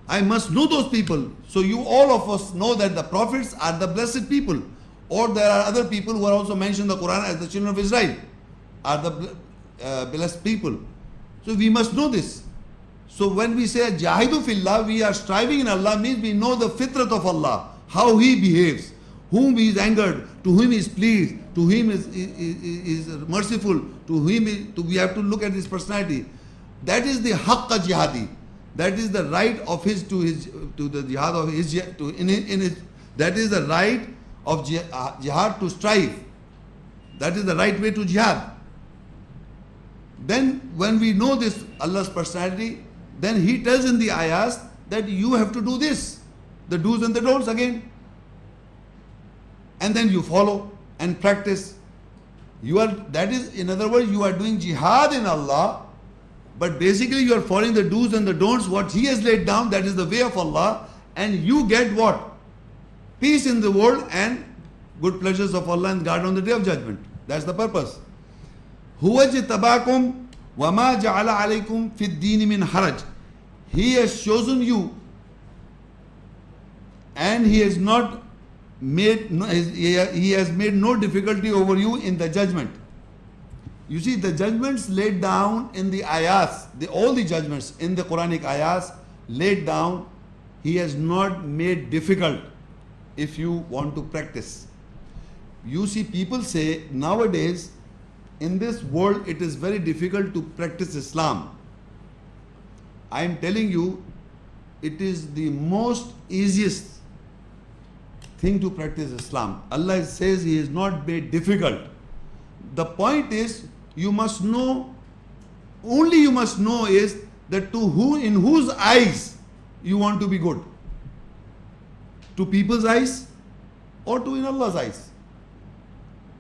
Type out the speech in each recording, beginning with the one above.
I must know those people. So you all of us know that the prophets are the blessed people. Or there are other people who are also mentioned in the Quran as the children of Israel are the blessed people. So we must know this. So when we say Jahidu fillah, we are striving in Allah, means we know the fitrat of Allah, how He behaves, whom He is angered, to whom He is pleased, to whom is merciful, to whom we have to look at His personality. That is the haqqa jihadi. That is the right of his to the jihad of his that is the right of jihad to strive. That is the right way to jihad. Then when we know this Allah's personality, then He tells in the ayahs that you have to do this, the do's and the don'ts again. And then you follow and practice. That is, in other words, you are doing jihad in Allah, but basically you are following the do's and the don'ts, what He has laid down, that is the way of Allah, and you get what? Peace in the world and good pleasures of Allah and God on the Day of Judgment. That's the purpose. هُوَ اجْتَبَاكُمْ وَمَا جَعَلَ عَلَيْكُمْ فِي الدِّينِ مِنْ حَرَجٍ. He has chosen you and He has made no difficulty over you in the judgment. You see, the judgments laid down in the ayahs, all the judgments in the Quranic ayahs laid down, He has not made difficult if you want to practice. You see, people say nowadays in this world it is very difficult to practice Islam. I am telling you, it is the most easiest thing to practice Islam. Allah says He has not made difficult. The point is, you must know, only you must know is that in whose eyes you want to be good. To people's eyes or to in Allah's eyes.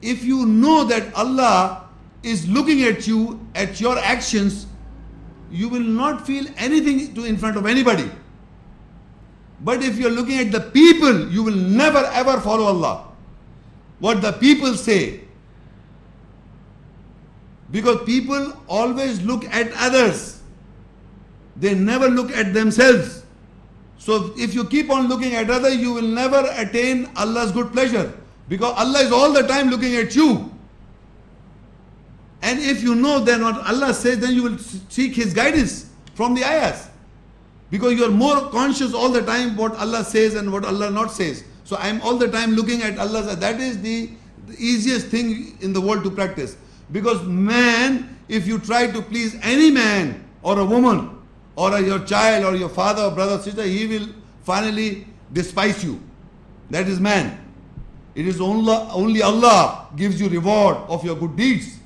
If you know that Allah is looking at you, at your actions, you will not feel anything in front of anybody. But if you are looking at the people, you will never ever follow Allah. What the people say. Because people always look at others. They never look at themselves. So if you keep on looking at others, you will never attain Allah's good pleasure. Because Allah is all the time looking at you. And if you know then what Allah says, then you will seek His guidance from the ayahs. Because you are more conscious all the time what Allah says and what Allah not says. So I am all the time looking at Allah. That is the easiest thing in the world to practice. Because man, if you try to please any man or a woman or your child or your father or brother or sister, he will finally despise you. That is man. It is only Allah gives you reward of your good deeds.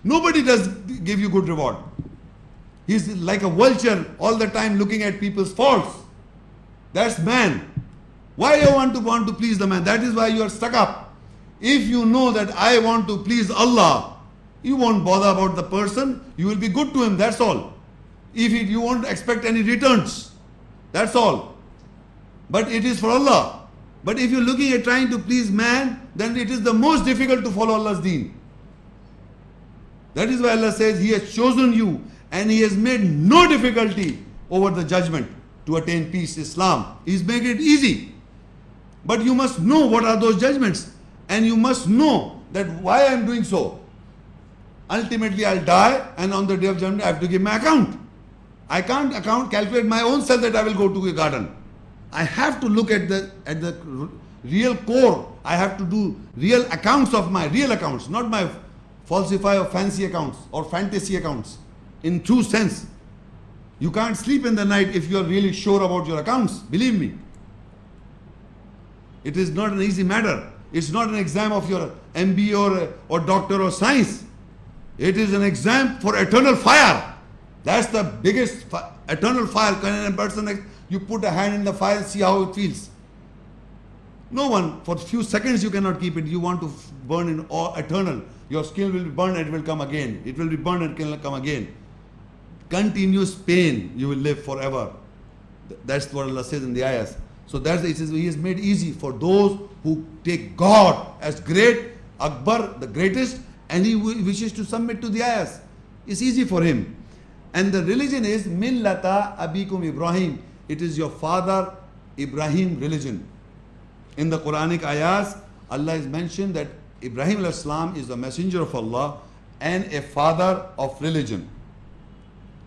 Nobody does give you good reward. He is like a vulture all the time looking at people's faults. That's man. Why do you want to please the man? That is why you are stuck up. If you know that I want to please Allah, you won't bother about the person. You will be good to him. That's all. If you won't expect any returns. That's all. But it is for Allah. But if you're looking at trying to please man, then it is the most difficult to follow Allah's deen. That is why Allah says He has chosen you and He has made no difficulty over the judgment to attain peace, Islam. He's made it easy. But you must know what are those judgments. And you must know that why I am doing so. Ultimately I'll die and on the Day of Judgment I have to give my account. I can't calculate my own self that I will go to a garden. I have to look at the real core. I have to do real accounts of my real accounts, not my falsify or fancy accounts or fantasy accounts. In true sense. You can't sleep in the night if you are really sure about your accounts. Believe me. It is not an easy matter. It's not an exam of your MBA or doctor or science. It is an exam for eternal fire. That's the biggest eternal fire. Can a person, you put a hand in the fire and see how it feels. No one, for a few seconds you cannot keep it. You want to burn in eternal. Your skin will be burned and it will come again. It will be burned and it will come again. Continuous pain, you will live forever. That's what Allah says in the ayahs. So that's it says He has made easy for those who take God as great, Akbar, the greatest, and he wishes to submit to the ayahs. It's easy for him. And the religion is Millata Abikum Ibrahim. it is your father Ibrahim religion. In the Quranic ayahs, Allah has mentioned that Ibrahim alayhi salam is the messenger of Allah and a father of religion,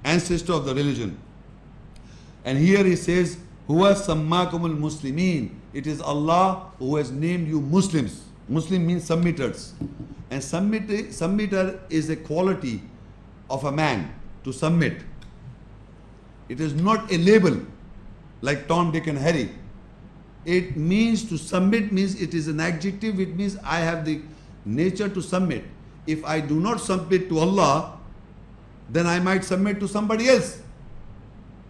ancestor of the religion. And here he says, Huwa sammakumul muslimin. It is Allah who has named you Muslims. Muslim means submitters. And submitter is a quality of a man, to submit. It is not a label like Tom, Dick and Harry. It means to submit means it is an adjective. It means I have the nature to submit. If I do not submit to Allah, then I might submit to somebody else.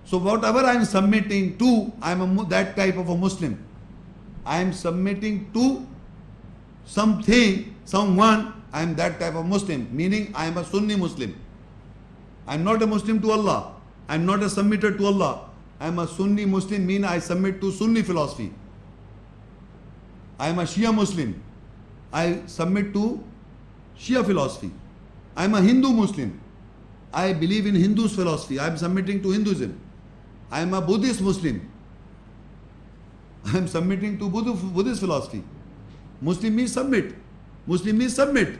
So whatever I am submitting to, I am that type of a Muslim. I am submitting to something, someone, I am that type of Muslim. Meaning I am a Sunni Muslim. I am not a Muslim to Allah. I am not a submitter to Allah. I am a Sunni Muslim, mean I submit to Sunni philosophy. I am a Shia Muslim. I submit to Shia philosophy. I am a Hindu Muslim. I believe in Hindu's philosophy. I am submitting to Hinduism. I am a Buddhist Muslim. I am submitting to Buddhist philosophy. Muslim means submit. Muslim means submit.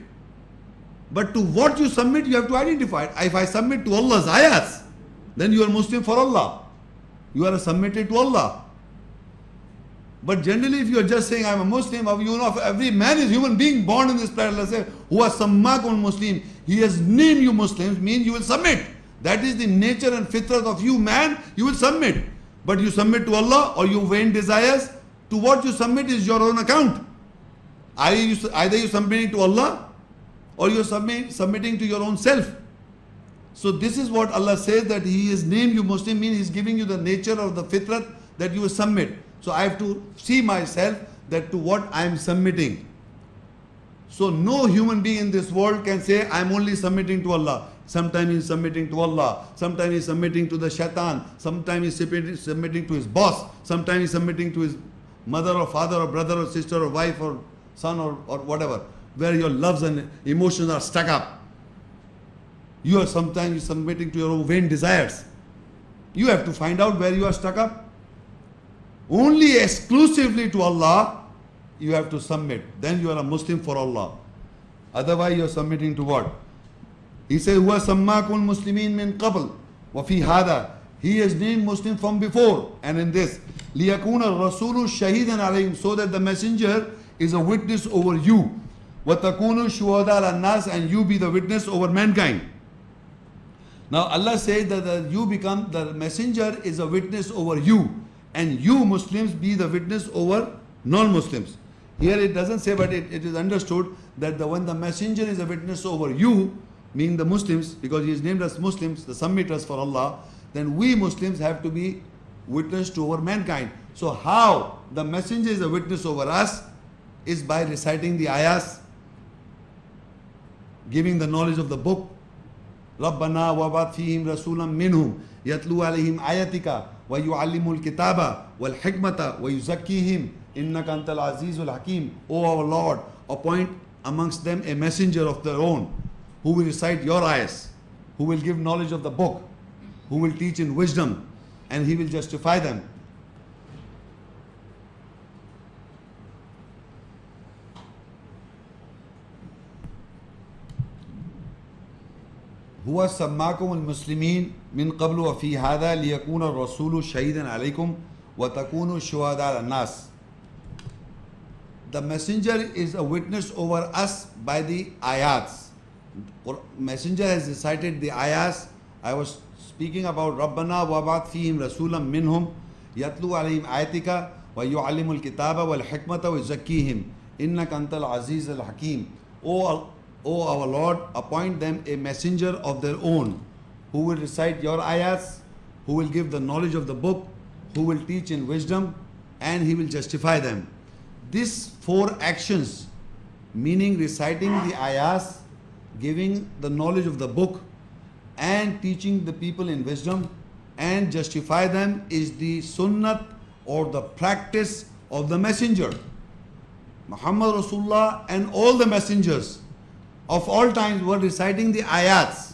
But to what you submit, you have to identify. If I submit to Allah's ayahs, then you are Muslim for Allah. You are submitted to Allah. But generally, if you are just saying, I am a Muslim, you know, every man is human being born in this planet. Allah says, who has sammakum Muslim, he has named you Muslims, means you will submit. That is the nature and fitrat of you, man, you will submit. But you submit to Allah or you vain desires, to what you submit is your own account. Either you submitting to Allah or you are submitting to your own self. So this is what Allah says, that He has named you Muslim, means He is giving you the nature of the fitrat that you will submit. So I have to see myself that to what I am submitting. So no human being in this world can say, I am only submitting to Allah. Sometimes he is submitting to Allah. Sometimes he is submitting to the shaitan. Sometimes he is submitting to his boss. Sometimes he is submitting to his mother or father or brother or sister or wife or son or whatever. Where your loves and emotions are stuck up. You are sometimes submitting to your own vain desires. You have to find out where you are stuck up. Only exclusively to Allah you have to submit. Then you are a Muslim for Allah. Otherwise you are submitting to what? He says, "Huwa sammakul muslimin min qabl wa fi hada." He has named Muslim from before and in this. لِيَكُونَ الرَّسُولُ شَهِيدًا عَلَيْهِمْ, so that the messenger is a witness over you. وَتَكُونُ شُهَدَاءَ عَلَى النَّاسِ, and you be the witness over mankind. Now Allah says that you become, the messenger is a witness over you, and you Muslims be the witness over non-Muslims. Here it doesn't say, but it is understood that when the messenger is a witness over you, meaning the Muslims, because he is named as Muslims, the submitters for Allah, then we Muslims have to be witness to over mankind. So how the messenger is a witness over us is by reciting the ayahs, giving the knowledge of the book. رَبَّنَا وَبَعْثْ فِيهِمْ رَسُولًا مِّنْهُمْ يَتْلُو عَلَيْهِمْ آيَاتِكَ وَيُعَلِّمُ الْكِتَابَ وَالْحِكْمَةَ وَيُزَكِّيهِمْ إِنَّكَ أَنْتَ الْعَزِيزُ الْحَكِيمُ. O our Lord, appoint amongst them a messenger of their own, who will recite your ayahs, who will give knowledge of the book, who will teach in wisdom, and he will justify them. هو سماكم المسلمين من قبل وفي هذا ليكون الرسول شهيدا عليكم وتكونوا شهداء على الناس. The messenger is a witness over us by the ayats. Messenger has recited the ayats. I was speaking about ربنا وابعث فيهم رسولا منهم يتلو عليهم آياتك ويعلم الكتاب والحكمة ويزكيهم إنك أنت العزيز الحكيم. O our Lord, appoint them a messenger of their own, who will recite your ayats, who will give the knowledge of the book, who will teach in wisdom, and he will justify them. These four actions, meaning reciting the ayats, giving the knowledge of the book, and teaching the people in wisdom, and justify them, is the sunnat or the practice of the messenger. Muhammad Rasulullah and all the messengers of all times were reciting the ayats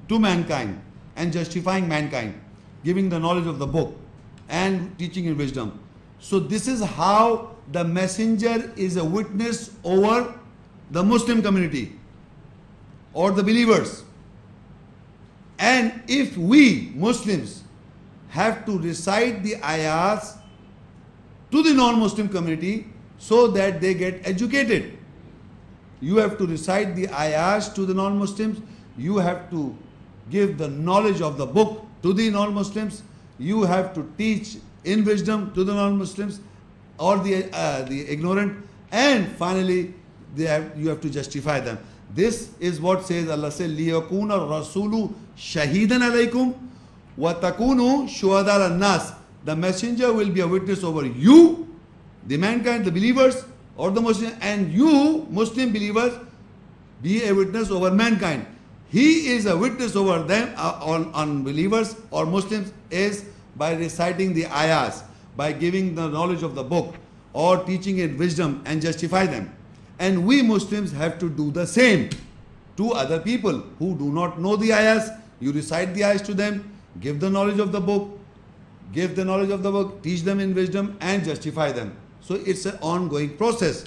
to mankind and justifying mankind, giving the knowledge of the book. and teaching in wisdom. So this is how the messenger is a witness over the Muslim community or the believers. And if we Muslims have to recite the ayahs to the non-Muslim community so that they get educated, you have to recite the ayahs to the non-Muslims, you have to give the knowledge of the book to the non-Muslims, you have to teach in wisdom to the non-Muslims or the ignorant, and finally you have to justify them. This is what says Allah says, لِيَكُونَ الرَّسُولُ شَهِيدًا عَلَيْكُمْ وَتَكُونُوا شُهَدَاءَ النَّاسِ. The messenger will be a witness over you, the mankind, the believers, or the Muslim, and you, Muslim believers, be a witness over mankind. He is a witness over them, on unbelievers or Muslims, is by reciting the ayahs, by giving the knowledge of the book, or teaching it wisdom and justify them. And we Muslims have to do the same to other people who do not know the ayahs. You recite the ayahs to them, give the knowledge of the book, teach them in wisdom and justify them. So it's an ongoing process.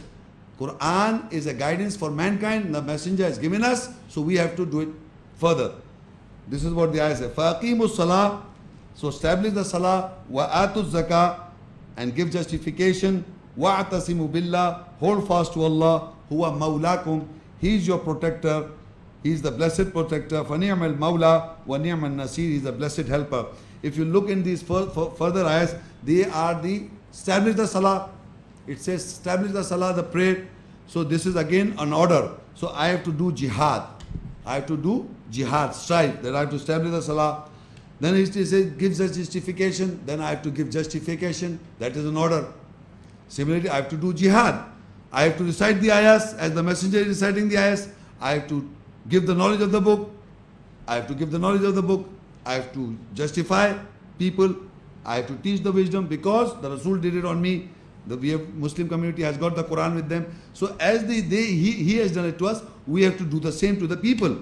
Quran is a guidance for mankind. The messenger has given us, so we have to do it further. This is what the ayah says. فَأَقِيمُوا الصَّلَاةِ. So establish the salah, وَآتُوا الزَّكَاةِ, and give justification. وَاعْتَصِمُوا بِاللَّهِ. Hold fast to Allah. هُوَ مَوْلَاكُمْ. He is your protector. He is the blessed protector. فَنِعْمَ الْمَوْلَى وَنِعْمَ النَّصِيرُ. He is the blessed helper. If you look in these further ayahs, they are the establish the salah. It says establish the salah, the prayer. So this is again an order. So I have to do jihad. I have to do jihad, strive. Then I have to establish the salah. Then it says gives us justification. Then I have to give justification. That is an order. Similarly, I have to do jihad. I have to recite the ayahs as the messenger is reciting the ayahs. I have to give the knowledge of the book. I have to give the knowledge of the book. I have to justify people. I have to teach the wisdom because the Rasul did it on me. The Muslim community has got the Quran with them. So as he has done it to us, we have to do the same to the people.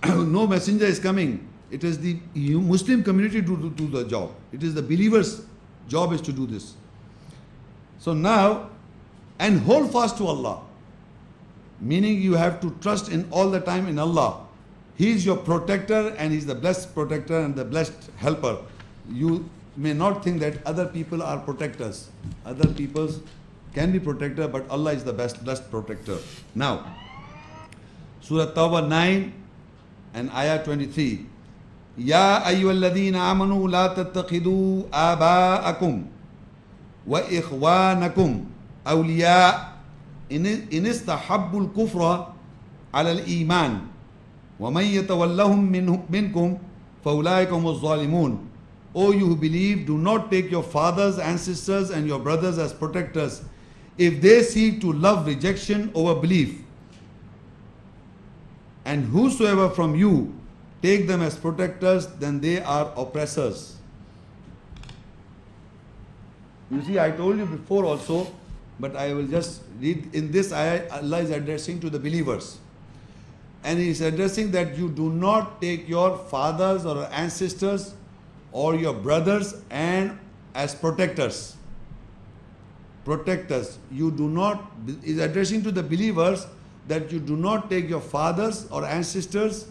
No messenger is coming. It is the Muslim community to do the job. It is the believers' job is to do this. So now, and hold fast to Allah. Meaning you have to trust in all the time in Allah. He is your protector and He is the blessed protector and the blessed helper. You may not think that other people are protectors. Other people can be protector, but Allah is the blessed protector. Now, Surah Tawbah 9 and Ayah 23. Ya ayyuhalladhina amanu la tattakhidhu aba'akum wa ikhwanakum awliya in istahabbu al-kufra ala al-iman wa man yatawallahum minkum fa ulaika humuz zalimun. O you who believe, do not take your fathers, ancestors and your brothers as protectors if they seek to love rejection over belief. And whosoever from you take them as protectors, then they are oppressors. You see, I told you before also, but I will just read in this ayah, Allah is addressing to the believers. And He is addressing that you do not take your fathers or ancestors or your brothers and as protectors. Protectors. You do not, is addressing to the believers that you do not take your fathers or ancestors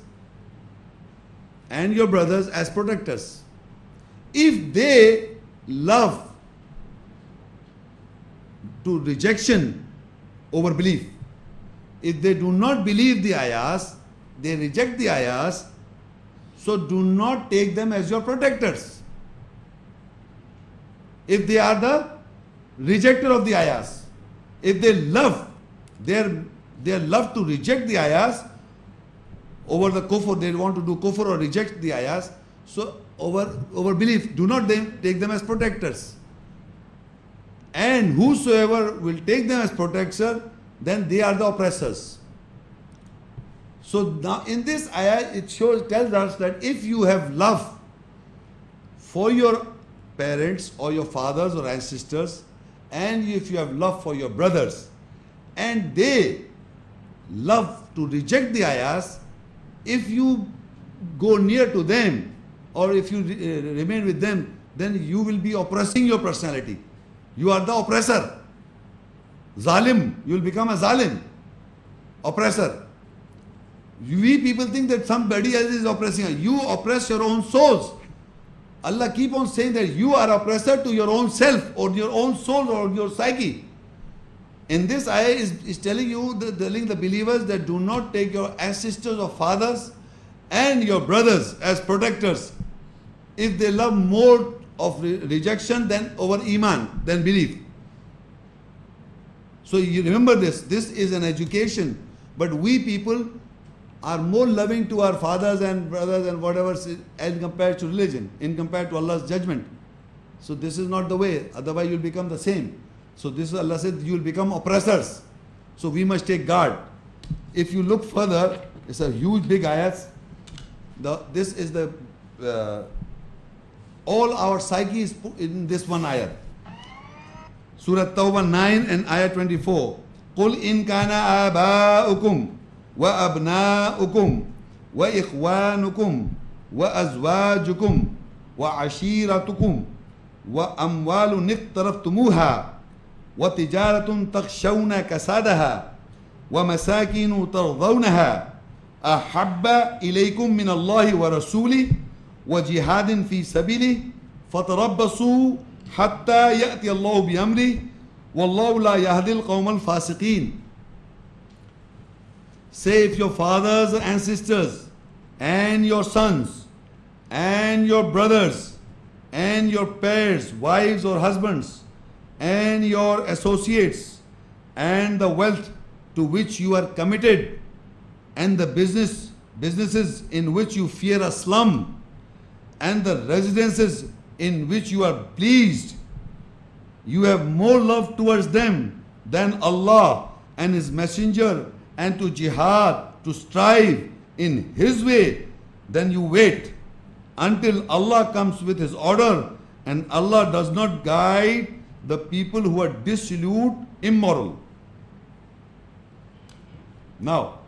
and your brothers as protectors. If they love to rejection over belief, if they do not believe the ayahs, they reject the ayahs, so do not take them as your protectors. If they are the rejecter of the ayahs, if they love, their love to reject the ayahs over the kufr, they want to do kufr or reject the ayahs, so over belief, do not take them as protectors. And whosoever will take them as protector, then they are the oppressors. So now in this ayah, it tells us that if you have love for your parents or your fathers or ancestors, and if you have love for your brothers, and they love to reject the ayahs, if you go near to them or if you remain with them, then you will be oppressing your personality. You are the oppressor. Zalim, you will become a zalim, oppressor. We people think that somebody else is oppressing us. You oppress your own souls. Allah keep on saying that you are oppressor to your own self or your own soul or your psyche. In this ayah is telling you, telling the believers that do not take your ancestors or fathers and your brothers as protectors if they love more of rejection than over iman, than belief. So you remember this. This is an education. But we people are more loving to our fathers and brothers and whatever as compared to religion, in compared to Allah's judgment. So this is not the way. Otherwise you will become the same. So this is Allah said you will become oppressors. So we must take guard. If you look further, it's a huge big ayat. This is the all our psyche is in this one ayat. Surah Tawbah 9 and ayah 24. قُلْ إِنْ كَانَ آبَاؤُكُمْ وَأَبْنَاؤُكُمْ وَإِخْوَانُكُمْ وَأَزْوَاجُكُمْ وَعَشِيرَتُكُمْ وَأَمْوَالٌ اقْتَرَفْتُمُوهَا وَتِجَارَةٌ تَخْشَوْنَ كَسَادَهَا وَمَسَاكِنُ تَرْضَوْنَهَا أَحَبَّ إِلَيْكُمْ مِنَ اللَّهِ وَرَسُولِهِ وَجِهَادٍ فِي سَبِيلِهِ فَتَرَبَّصُوا حَتَّى يَأْتِيَ اللَّهُ بِأَمْرِهِ وَاللَّهُ لَا يَهْدِي الْقَوْمَ الْفَاسِقِينَ. Say, if your fathers and sisters and your sons and your brothers and your pairs, wives or husbands, and your associates and the wealth to which you are committed and the businesses in which you fear a slum and the residences in which you are pleased, you have more love towards them than Allah and His Messenger, and to jihad, to strive in His way, then you wait until Allah comes with His order, and Allah does not guide the people who are dissolute, immoral. Now,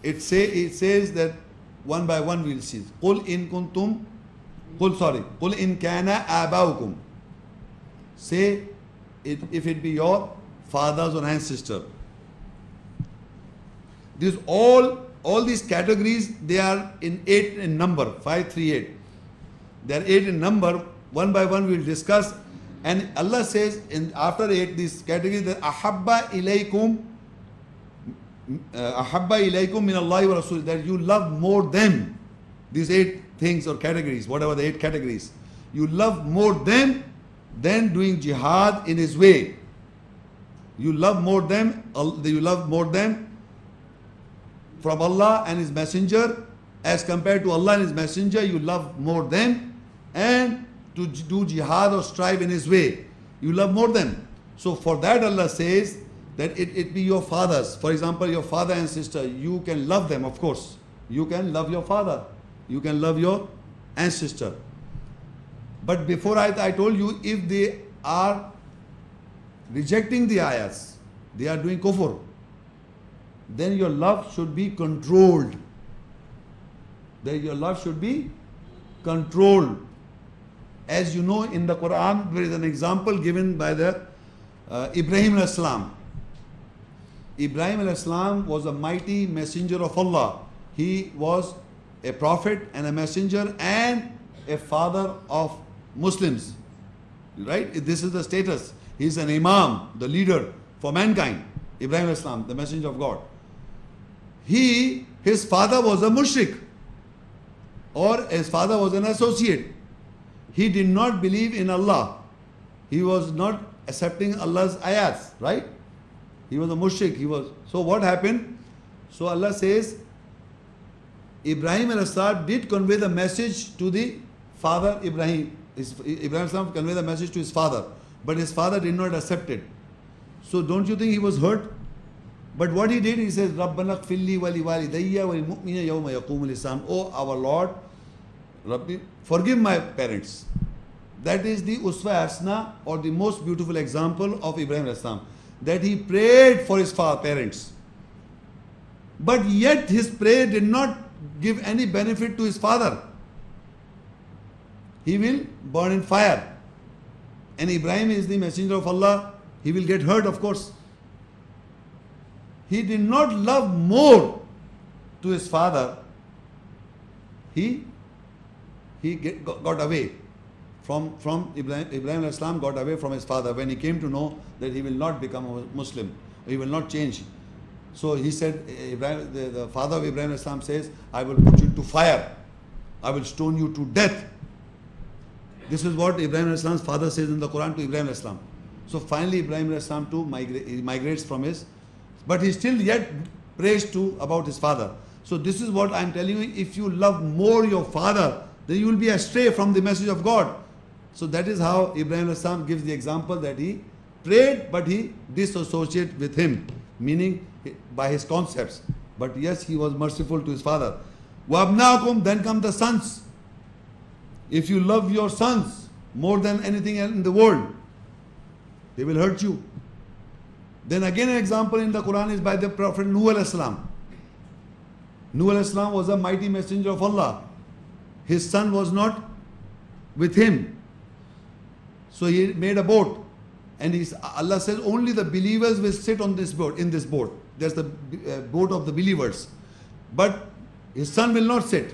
it says that one by one we'll see. قُلْ إِن كَانَ آبَاؤُكُمْ. Say, if it be your fathers or ancestors. All these categories, they are in 8 in number, 5, 3, 8. They are 8 in number. One by one we will discuss. And Allah says, after 8, these categories, that ahabba ilaykum min Allahi wa Rasul, that you love more them. These 8 things or categories, whatever the 8 categories. You love more them than doing jihad in His way. You love more them from Allah and His Messenger, as compared to Allah and His Messenger, you love more them, and to do jihad or strive in His way, you love more them. So for that Allah says that it be your fathers. For example, your father and sister, you can love them, of course. You can love your father. You can love your ancestor. But before I told you, if they are rejecting the ayats, they are doing kufr, then your love should be controlled. Then your love should be controlled. As you know, in the Quran, there is an example given by the Ibrahim al-Islam. Ibrahim al-Islam was a mighty messenger of Allah. He was a prophet and a messenger and a father of Muslims. Right? This is the status. He is an imam, the leader for mankind. Ibrahim al-Islam, the messenger of God. His father was a mushrik, or his father was an associate. He did not believe in Allah. He was not accepting Allah's ayats, right? He was a mushrik. So what happened? So Allah says, Ibrahim al-Islam did convey the message to the father Ibrahim. Ibrahim al-Islam conveyed the message to his father, but his father did not accept it. So don't you think he was hurt? But what he did, he says, رَبَّنَا اغْفِرْ لِي وَلِوَالِدَيَّ وَلِلْمُؤْمِنِينَ يَوْمَ يَقُومُ الْحِسَابُ. Oh our Lord, Rabbi, forgive my parents. That is the uswa hasana, or the most beautiful example of Ibrahim al-Islam. That he prayed for his parents. But yet his prayer did not give any benefit to his father. he will burn in fire. And Ibrahim is the messenger of Allah, he will get hurt, of course. He did not love more to his father. He got away from Ibrahim. Ibrahim al-Islam got away from his father when he came to know that he will not become a Muslim, he will not change. So he said, the father of Ibrahim al-Islam says, I will put you to fire, I will stone you to death. This is what Ibrahim al-Islam's father says in the Quran to Ibrahim al-Islam. So finally Ibrahim al-Islam too migrates from his, but he still yet prays about his father. So this is what I am telling you, if you love more your father, then you will be astray from the message of God. So that is how Ibrahim al-Islam gives the example that he prayed but he disassociated with him, meaning by his concepts. But yes, he was merciful to his father. وَأَبْنَاكُمْ, then come the sons. If you love your sons more than anything else in the world, they will hurt you. Then again an example in the Quran is by the Prophet Nuh al-Islam. Nuh al-Islam was a mighty messenger of Allah. His son was not with him. So he made a boat. And Allah says only the believers will sit on this boat, in this boat. There's the boat of the believers. But his son will not sit.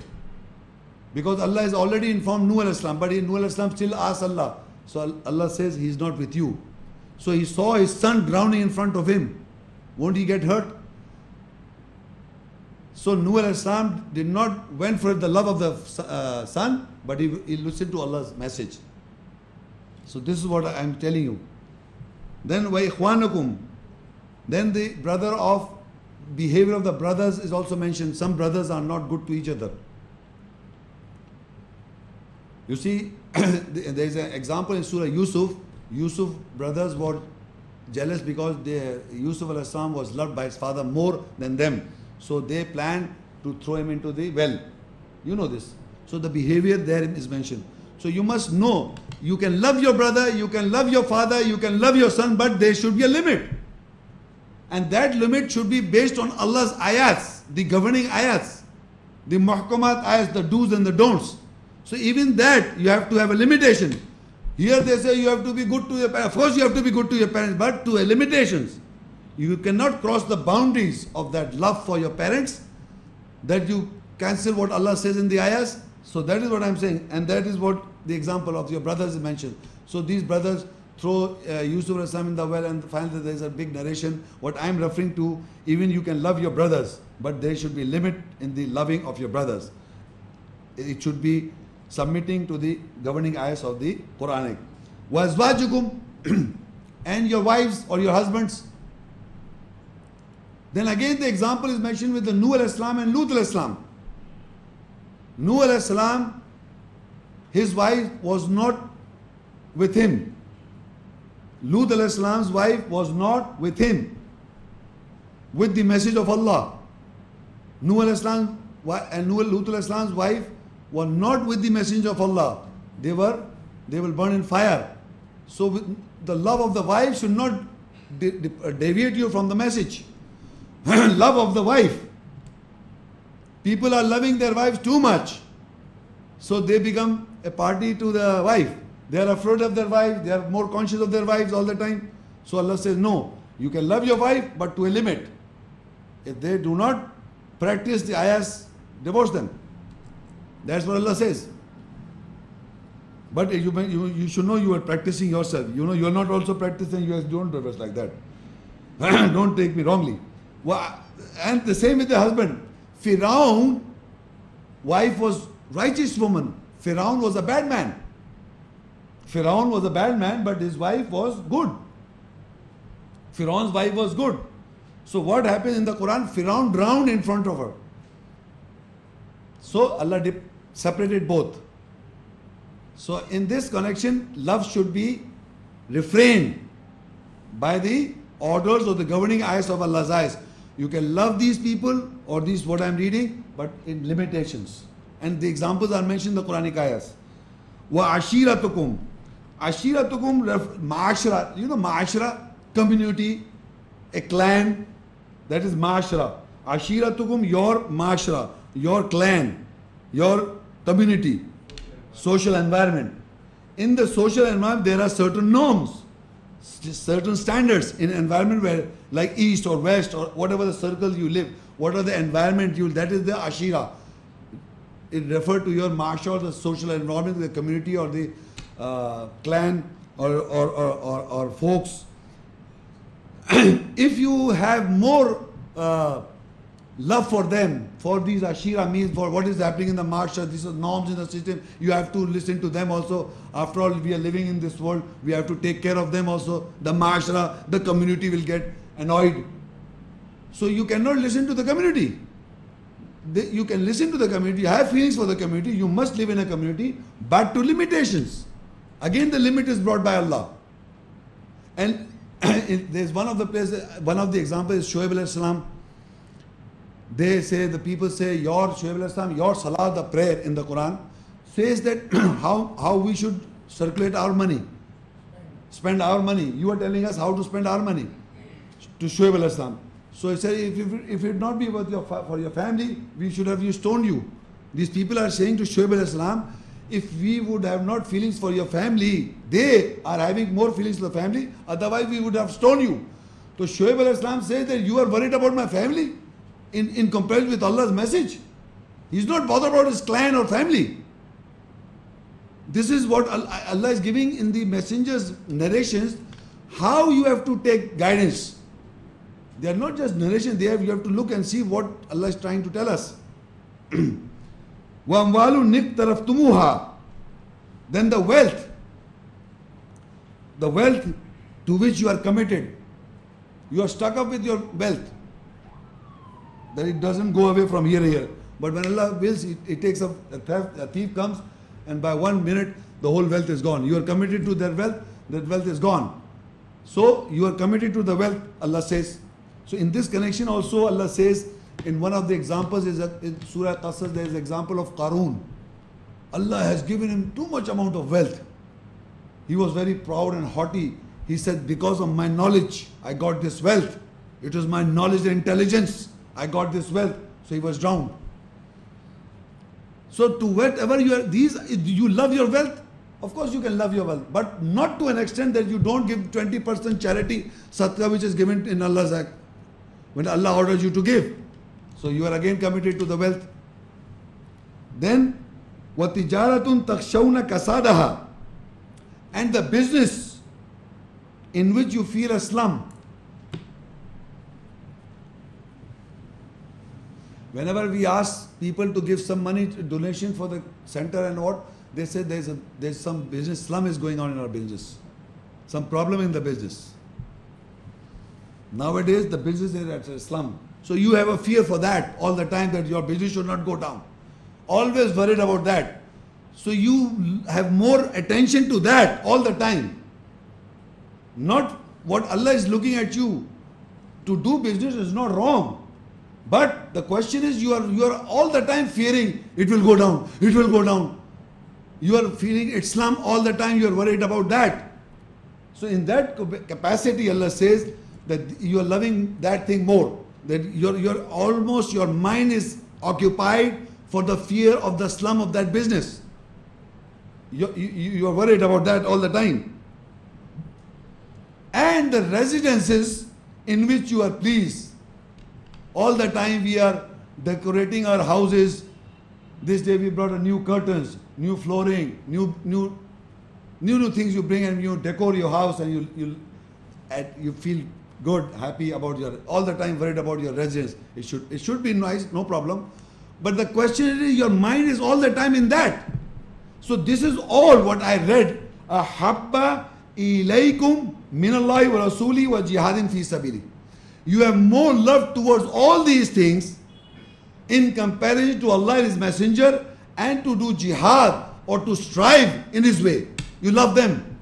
Because Allah has already informed Nuh al-Islam. But Nuh al-Islam still asks Allah. So Allah says he is not with you. So he saw his son drowning in front of him. Won't he get hurt? So Nuh al-Islam did not went for the love of the son, but he listened to Allah's message. So this is what I am telling you. Then وَإِخْوَانُكُمْ, then the brother of behavior of the brothers is also mentioned. Some brothers are not good to each other. You see, there is an example in Surah Yusuf. Yusuf brothers were jealous because Yusuf al-Islam was loved by his father more than them. So they planned to throw him into the well. You know this. So the behavior there is mentioned. So you must know, you can love your brother, you can love your father, you can love your son, but there should be a limit. And that limit should be based on Allah's ayats, the governing ayats, the muhkamat ayats, the do's and the don'ts. So even that, you have to have a limitation. Here they say you have to be good to your parents. Of course you have to be good to your parents, but to limitations. You cannot cross the boundaries of that love for your parents, that you cancel what Allah says in the ayahs. So that is what I am saying. And that is what the example of your brothers is mentioned. So these brothers throw Yusuf al-Islam in the well, and finally there is a big narration. What I am referring to, even you can love your brothers, but there should be limit in the loving of your brothers. It should be submitting to the governing ayahs of the Quranic. وَأَزْوَاجُكُمْ, and your wives or your husbands. Then again the example is mentioned with the Nuh al-Islam and Lut al-Islam. Nuh al-Islam, his wife was not with him. Lut al-Islam's wife was not with him, with the message of Allah. Nuh al-Islam and Lut al-Islam's wife were not with the messenger of Allah. They will burn in fire. So the love of the wife should not deviate you from the message. Love of the wife. People are loving their wives too much. So they become a party to the wife. They are afraid of their wife. They are more conscious of their wives all the time. So Allah says, no, you can love your wife, but to a limit. If they do not practice the ayahs, divorce them. That's what Allah says. But you should know you are practicing yourself. You know you are not also practicing. You don't do it like that. Don't take me wrongly. And the same with the husband. Firaun, wife was righteous woman. Firaun was a bad man. Firaun was a bad man, but his wife was good. Firaun's wife was good. So what happened in the Quran? Firaun drowned in front of her. So Allah separated both. So in this connection, love should be refrained by the orders or the governing ayahs of Allah's ayahs. You can love these people or these what I am reading, but in limitations. And the examples are mentioned in the Quranic ayahs. Wa ashiratukum. Ashiratukum, ma'ashra. You know ma'ashra? Community, a clan. That is ma'ashra. Ashiratukum, your ma'ashra, your clan, your community. social environment. In the social environment, there are certain norms, certain standards in environment where, like east or west or whatever the circles you live, what are the environment you, that is the ashira. It refers to your mashar, the social environment, the community or the clan or folks. If you have more love for them, for these ashira means for what is happening in the mashar, these are norms in the system, you have to listen to them also. After all, we are living in this world, we have to take care of them also. The mashara, the community will get annoyed. So you cannot listen to the community. You can listen to the community, have feelings for the community, you must live in a community, but to limitations. Again, the limit is brought by Allah. And there's one of the places, one of the examples is Shoaib alayhi salam. They say, the people say, your Shoaib alayhi salam, your salah, the prayer in the Quran, says that how we should circulate our money, spend our money. You are telling us how to spend our money to Shoaib alayhi salam. So he said, if it not be for your family, we should have stoned you. These people are saying to Shoaib alayhi salam, if we would have not feelings for your family, they are having more feelings for the family, otherwise we would have stoned you. So Shoaib alayhi salam says that you are worried about my family in comparison with Allah's message. He's not bothered about his clan or family. This is what Allah is giving in the messenger's narrations, how you have to take guidance. They are not just narration, you have to look and see what Allah is trying to tell us. وَأَمْوَالٌ نِقْتَرَفْتُمُوهَا. Then the wealth to which you are committed, you are stuck up with your wealth, that it doesn't go away from here to here. But when Allah wills, it takes a thief comes, and by 1 minute the whole wealth is gone. You are committed to that wealth is gone. So you are committed to the wealth, Allah says. So in this connection also Allah says, in one of the examples is in Surah Qasas, there is an example of Qarun. Allah has given him too much amount of wealth. He was very proud and haughty. He said, because of my knowledge, I got this wealth. It was my knowledge and intelligence. I got this wealth. So he was drowned. So to whatever you love your wealth, of course you can love your wealth, but not to an extent that you don't give 20% charity, sadaqah, which is given in Allah's act, when Allah orders you to give. So you are again committed to the wealth. Then, وَتِجَارَةٌ تَخْشَوْنَ كَسَادَهَا. And the business in which you feel a slum. Whenever we ask people to give some money, donation for the center and what, they say there's some business slum is going on in our business. Some problem in the business. Nowadays the business is at a slum. So you have a fear for that all the time, that your business should not go down. Always worried about that. So you have more attention to that all the time. Not what Allah is looking at you. To do business is not wrong. But the question is, you are all the time fearing it will go down, it will go down. You are feeling it's slum all the time, you are worried about that. So in that capacity, Allah says that you are loving that thing more. That your mind is occupied for the fear of the slum of that business. You are worried about that all the time. And the residences in which you are pleased. All the time we are decorating our houses. This day we brought a new curtains, new flooring, new things you bring, and you decor your house, and you feel good, happy about all the time worried about your residence. It should be nice, no problem. But the question is, your mind is all the time in that. So this is all what I read. Ahabba ilaykum minallahi wa rasuli wa jihadin fi sabili. You have more love towards all these things in comparison to Allah and His Messenger, and to do jihad or to strive in His way. You love them.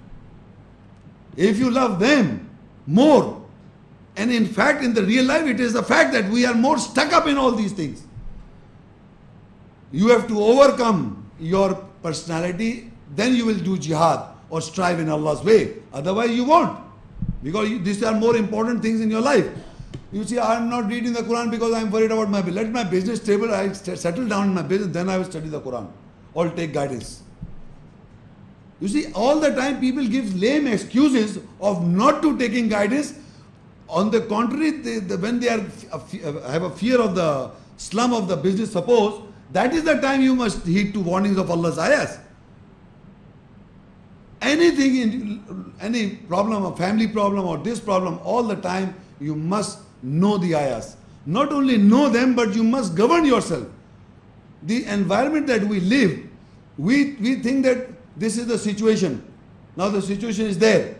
If you love them more, and in fact in the real life it is the fact that we are more stuck up in all these things. You have to overcome your personality, then you will do jihad or strive in Allah's way. Otherwise you won't. Because these are more important things in your life. You see, I am not reading the Quran because I am worried about let my business stable, I settle down in my business, then I will study the Quran or take guidance. You see, all the time people give lame excuses of not to taking guidance. On the contrary, when they have a fear of the slum of the business, suppose, that is the time you must heed to warnings of Allah's ayahs. Anything, any problem, a family problem or this problem, all the time you must know the ayahs. Not only know them, but you must govern yourself. The environment that we live, we think that this is the situation. Now the situation is there.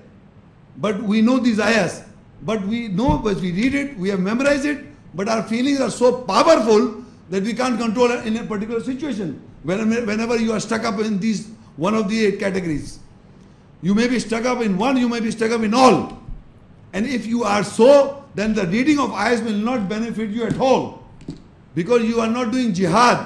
But we know these ayahs. But we know, but we read it, we have memorized it, but our feelings are so powerful that we can't control it in a particular situation. Whenever you are stuck up in these one of the 8 categories. You may be stuck up in one, you may be stuck up in all. And if you are so, then the reading of ayahs will not benefit you at all. Because you are not doing jihad.